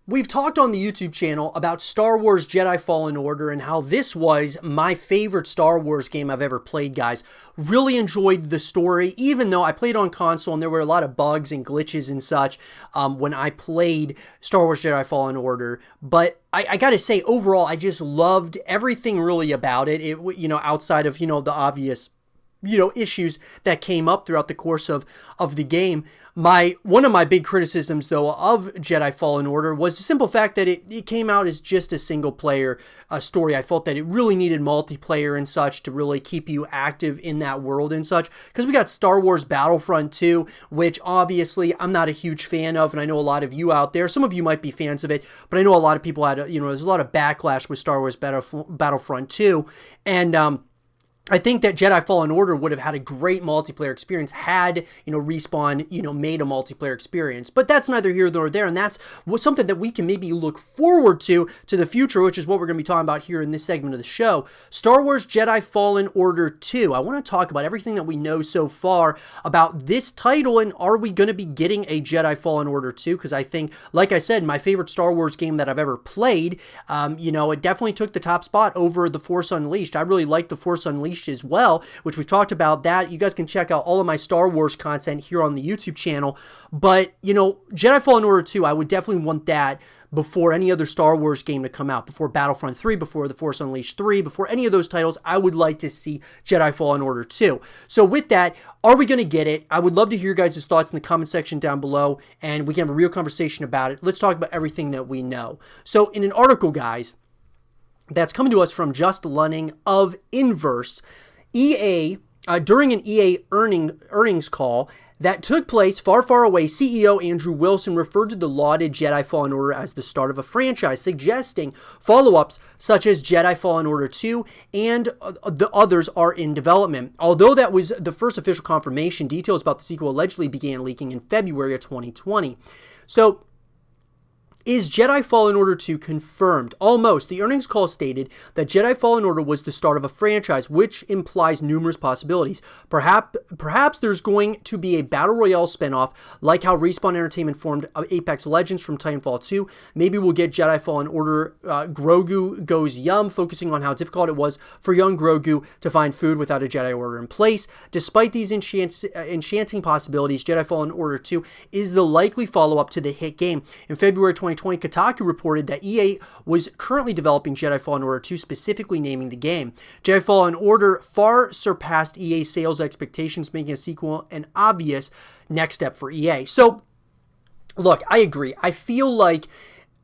We've talked on the YouTube channel about Star Wars Jedi Fallen Order and how this was my favorite Star Wars game I've ever played, guys. Really enjoyed the story, even though I played on console and there were a lot of bugs and glitches and such when I played Star Wars Jedi Fallen Order. But I gotta say, overall, I just loved everything really about it. Outside of, the obvious issues that came up throughout the course of the game. One of my big criticisms, though, of Jedi Fallen Order was the simple fact that it came out as just a single player story. I felt that it really needed multiplayer and such to really keep you active in that world and such, because we got Star Wars Battlefront 2, which obviously I'm not a huge fan of, and I know a lot of you out there, some of you might be fans of it, but I know a lot of people had, there's a lot of backlash with Star Wars Battlefront 2, and I think that Jedi Fallen Order would have had a great multiplayer experience had, Respawn, made a multiplayer experience. But that's neither here nor there, and that's something that we can maybe look forward to the future, which is what we're going to be talking about here in this segment of the show. Star Wars Jedi Fallen Order 2. I want to talk about everything that we know so far about this title, and are we going to be getting a Jedi Fallen Order 2? Because I think, like I said, my favorite Star Wars game that I've ever played, it definitely took the top spot over The Force Unleashed. I really like The Force Unleashed as well, which we've talked about that. You guys can check out all of my Star Wars content here on the YouTube channel. But, Jedi Fallen Order 2, I would definitely want that before any other Star Wars game to come out, before Battlefront 3, before The Force Unleashed 3, before any of those titles. I would like to see Jedi Fallen Order 2. So with that, are we going to get it? I would love to hear your guys' thoughts in the comment section down below, and we can have a real conversation about it. Let's talk about everything that we know. So in an article, guys, that's coming to us from Just Lunning of Inverse, EA, during an EA earnings call that took place far, far away, CEO Andrew Wilson referred to the lauded Jedi Fallen Order as the start of a franchise, suggesting follow-ups such as Jedi Fallen Order 2 and the others are in development. Although that was the first official confirmation, details about the sequel allegedly began leaking in February of 2020. So, is Jedi Fallen Order 2 confirmed? Almost. The earnings call stated that Jedi Fallen Order was the start of a franchise, which implies numerous possibilities. Perhaps there's going to be a Battle Royale spinoff, like how Respawn Entertainment formed Apex Legends from Titanfall 2. Maybe we'll get Jedi Fallen Order Grogu Goes Yum, focusing on how difficult it was for young Grogu to find food without a Jedi Order in place. Despite these enchanting possibilities, Jedi Fallen Order 2 is the likely follow-up to the hit game. In February 2020, Kotaku reported that EA was currently developing Jedi Fallen Order 2, specifically naming the game. Jedi Fallen Order far surpassed EA's sales expectations, making a sequel an obvious next step for EA. So, look, I agree. I feel like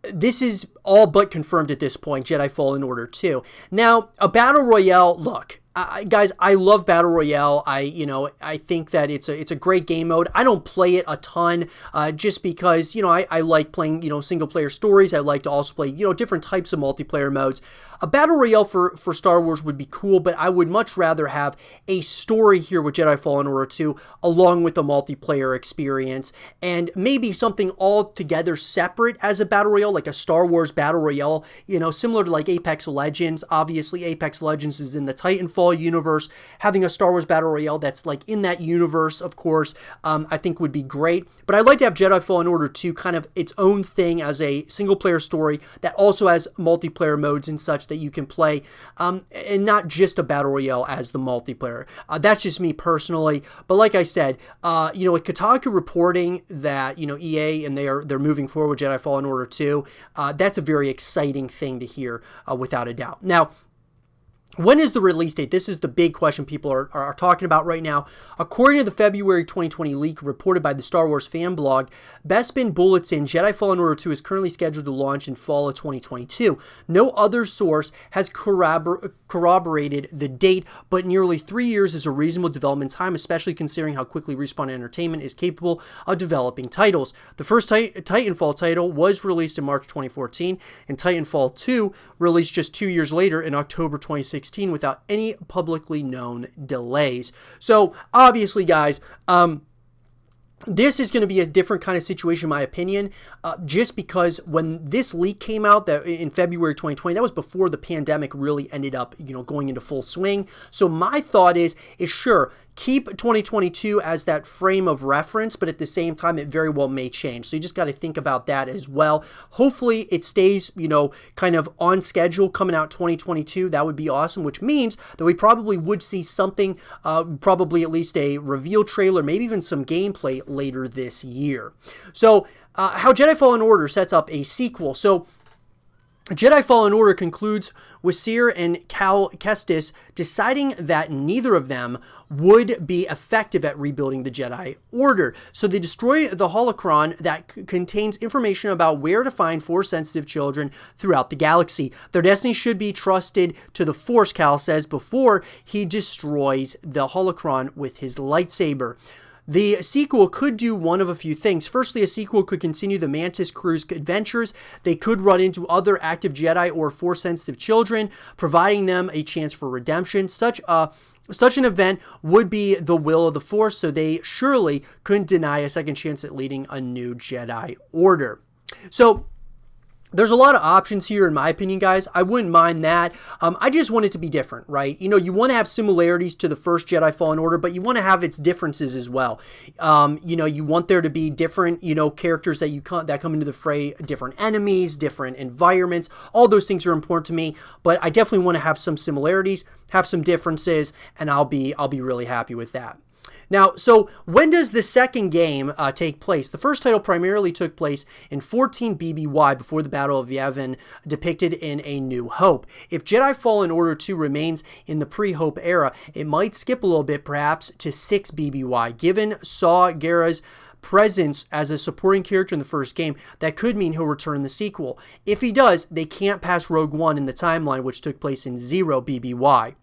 this is all but confirmed at this point, Jedi Fallen Order 2. Now, a Battle Royale, look, guys, I love Battle Royale. I think that it's a great game mode. I don't play it a ton, just because, I like playing, single player stories. I like to also play, different types of multiplayer modes. A Battle Royale for Star Wars would be cool, but I would much rather have a story here with Jedi Fallen Order 2, along with a multiplayer experience, and maybe something altogether separate as a Battle Royale, like a Star Wars Battle Royale, similar to like Apex Legends. Obviously, Apex Legends is in the Titanfall universe. Having a Star Wars Battle Royale that's like in that universe, of course, I think would be great. But I'd like to have Jedi Fallen Order 2 kind of its own thing as a single player story that also has multiplayer modes and such that you can play, and not just a Battle Royale as the multiplayer. That's just me personally. But like I said, with Kotaku reporting that, EA and they're moving forward with Jedi Fallen Order 2, that's a very exciting thing to hear, without a doubt. Now, when is the release date? This is the big question people are talking about right now. According to the February 2020 leak reported by the Star Wars fan blog, Bespin Bulletin, Jedi Fallen Order 2 is currently scheduled to launch in fall of 2022. No other source has corroborated the date, but nearly 3 years is a reasonable development time, especially considering how quickly Respawn Entertainment is capable of developing titles. The first Titanfall title was released in March 2014, and Titanfall 2 released just 2 years later in October 2016. Without any publicly known delays. So obviously, guys, this is going to be a different kind of situation, in my opinion, just because when this leak came out that in February 2020, that was before the pandemic really ended up, going into full swing. So my thought is sure, keep 2022 as that frame of reference, but at the same time, it very well may change. So you just got to think about that as well. Hopefully it stays, kind of on schedule coming out 2022. That would be awesome, which means that we probably would see something, probably at least a reveal trailer, maybe even some gameplay later this year. So how Jedi Fallen Order sets up a sequel. So Jedi Fallen Order concludes with Seer and Cal Kestis deciding that neither of them would be effective at rebuilding the Jedi Order. So they destroy the holocron that contains information about where to find Force-sensitive children throughout the galaxy. Their destiny should be trusted to the Force, Cal says, before he destroys the holocron with his lightsaber. The sequel could do one of a few things. Firstly, a sequel could continue the Mantis crew's adventures. They could run into other active Jedi or Force-sensitive children, providing them a chance for redemption. Such an event would be the will of the Force, so they surely couldn't deny a second chance at leading a new Jedi Order. So there's a lot of options here, in my opinion, guys. I wouldn't mind that. I just want it to be different, right? You want to have similarities to the first Jedi Fallen Order, but you want to have its differences as well. You want there to be different, characters that come into the fray, different enemies, different environments. All those things are important to me, but I definitely want to have some similarities, have some differences, and I'll be really happy with that. Now, so when does the second game take place? The first title primarily took place in 14 BBY, before the Battle of Yavin, depicted in A New Hope. If Jedi Fallen Order 2 remains in the pre-Hope era, it might skip a little bit, perhaps to 6 BBY. Given Saw Gerrera's presence as a supporting character in the first game, that could mean he'll return in the sequel. If he does, they can't pass Rogue One in the timeline, which took place in 0 BBY.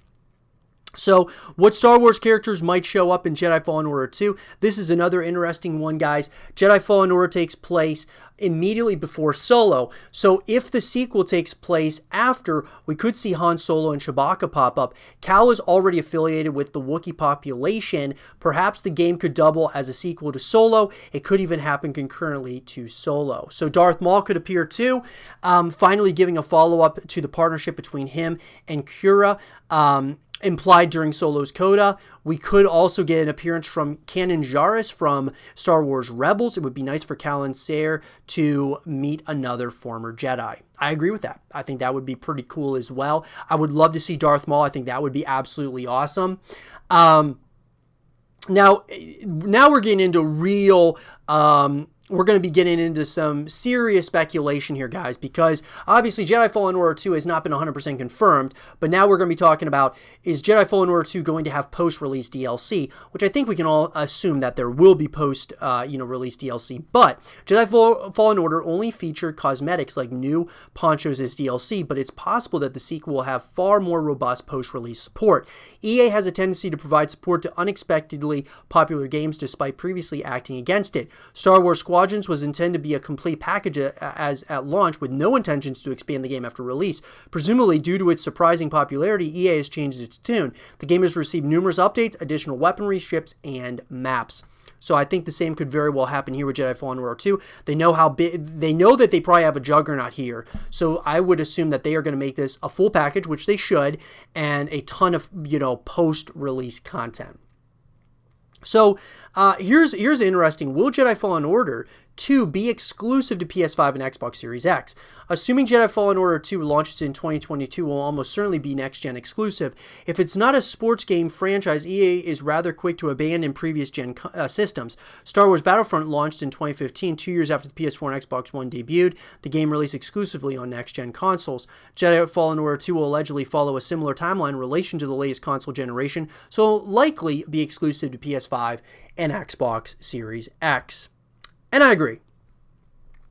So, what Star Wars characters might show up in Jedi Fallen Order 2? This is another interesting one, guys. Jedi Fallen Order takes place immediately before Solo. So, if the sequel takes place after, we could see Han Solo and Chewbacca pop up. Cal is already affiliated with the Wookiee population. Perhaps the game could double as a sequel to Solo. It could even happen concurrently to Solo. So, Darth Maul could appear too, finally giving a follow-up to the partnership between him and Kira. Implied during Solo's coda. We could also get an appearance from Kanan Jarrus from Star Wars Rebels. It would be nice for Calen Sayre to meet another former Jedi. I agree with that. I think that would be pretty cool as well. I would love to see Darth Maul. I think that would be absolutely awesome. Now we're getting into real... we're going to be getting into some serious speculation here, guys, because obviously Jedi Fallen Order 2 has not been 100% confirmed, but now we're going to be talking about, is Jedi Fallen Order 2 going to have post-release DLC, which I think we can all assume that there will be post-release DLC, but Jedi Fallen Order only featured cosmetics like new ponchos as DLC, but it's possible that the sequel will have far more robust post-release support. EA has a tendency to provide support to unexpectedly popular games despite previously acting against it. Star Wars Squadrons was intended to be a complete package at launch with no intentions to expand the game after release. Presumably, due to its surprising popularity, EA has changed its tune. The game has received numerous updates, additional weaponry, ships, and maps. So I think the same could very well happen here with Jedi Fallen Order 2. They know how big, they know that they probably have a juggernaut here. So I would assume that they are going to make this a full package, which they should, and a ton of, post-release content. So here's interesting. Will Jedi Fallen Order 2 be exclusive to PS5 and Xbox Series X? Assuming Jedi Fallen Order 2 launches in 2022, will almost certainly be next-gen exclusive. If it's not a sports game franchise, EA is rather quick to abandon previous-gen systems. Star Wars Battlefront launched in 2015, 2 years after the PS4 and Xbox One debuted. The game released exclusively on next-gen consoles. Jedi Fallen Order 2 will allegedly follow a similar timeline in relation to the latest console generation, so will likely be exclusive to PS5 and Xbox Series X. And I agree.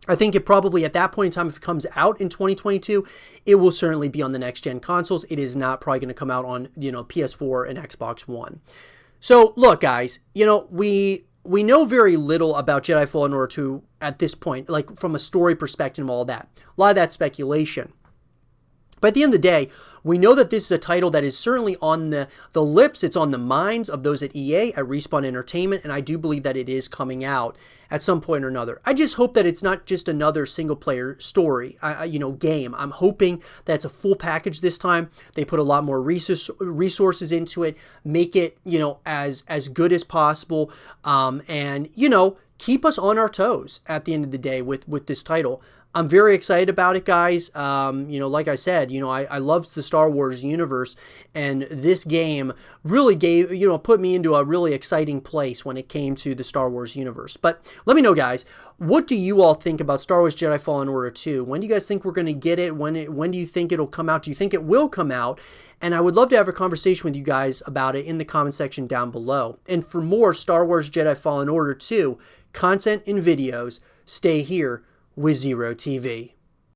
I think it probably, at that point in time, if it comes out in 2022, it will certainly be on the next-gen consoles. It is not probably going to come out on, PS4 and Xbox One. So, look, guys, we know very little about Jedi Fallen Order 2 at this point, like from a story perspective and all that. A lot of that speculation. But at the end of the day, we know that this is a title that is certainly on the lips. It's on the minds of those at EA, at Respawn Entertainment, and I do believe that it is coming out at some point or another. I just hope that it's not just another single-player story, game. I'm hoping that it's a full package this time. They put a lot more resources into it, make it, as good as possible, and keep us on our toes at the end of the day with this title. I'm very excited about it, guys. Like I said, I love the Star Wars universe, and this game really put me into a really exciting place when it came to the Star Wars universe. But let me know, guys, what do you all think about Star Wars Jedi Fallen Order 2? When do you guys think we're going to get it? When do you think it'll come out? Do you think it will come out? And I would love to have a conversation with you guys about it in the comment section down below. And for more Star Wars Jedi Fallen Order 2 content and videos, stay here with Zero TV.